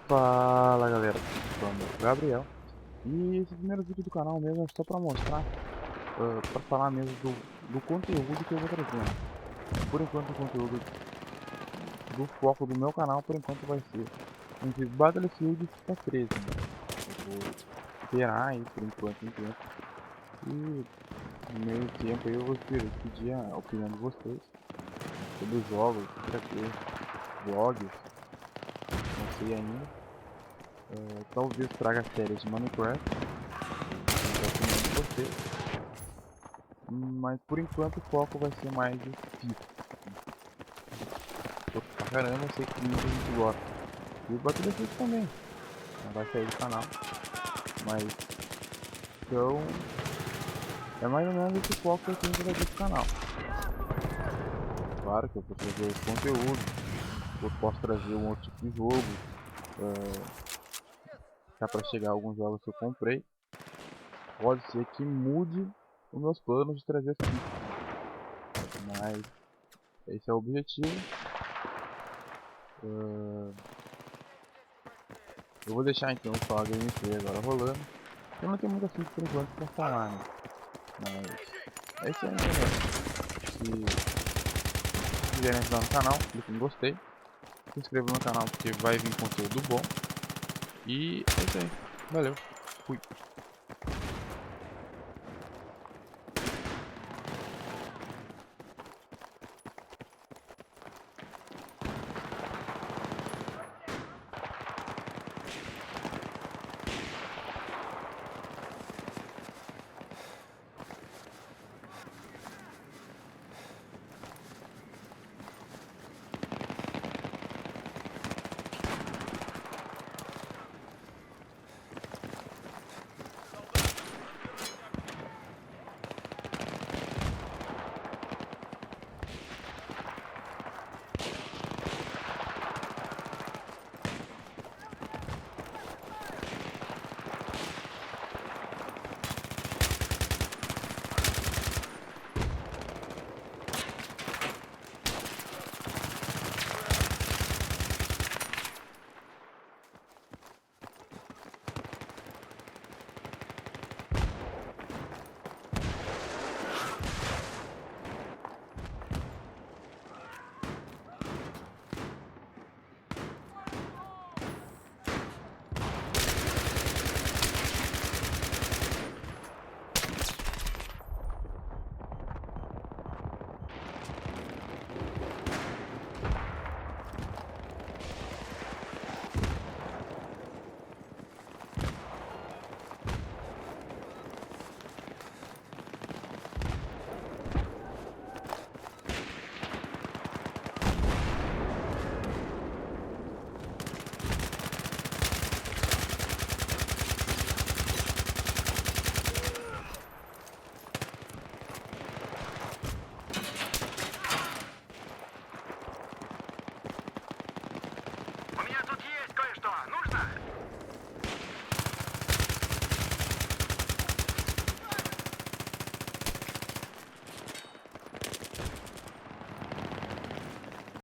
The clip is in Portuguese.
Fala galera, sou o Gabriel e esse primeiro vídeo do canal mesmo é só pra mostrar, pra falar mesmo do conteúdo que eu vou trazendo. Por enquanto o conteúdo do foco do meu canal por enquanto vai ser entre Battlefield FIFA 13, né? Eu vou esperar aí por enquanto um tempo e no meio tempo aí eu vou pedir a opinião de vocês sobre os jogos, qualquer coisa, vlogs, não sei ainda. Talvez traga séries de Minecraft, a opinião de vocês. Mas por enquanto o foco vai ser mais o FIFA. Tô pra caramba, eu sei que muita gente gosta. E o Battlefield também. Não vai sair do canal. Mas então é mais ou menos esse foco que eu tenho que trazer pro canal. Claro que eu vou trazer esse conteúdo. Eu posso trazer um outro tipo de jogo. Tá pra chegar alguns jogos que eu comprei. Pode ser que mude os meus planos de trazer FIFA. Mas esse é o objetivo. Eu vou deixar então só a gameplay agora rolando. Eu não tenho muito assunto por enquanto pra falar, né? Mas é isso aí, galera. Se quiserem ajudar no canal, clique em gostei. Se inscreva no canal porque vai vir conteúdo bom. E é isso aí. Valeu. Fui.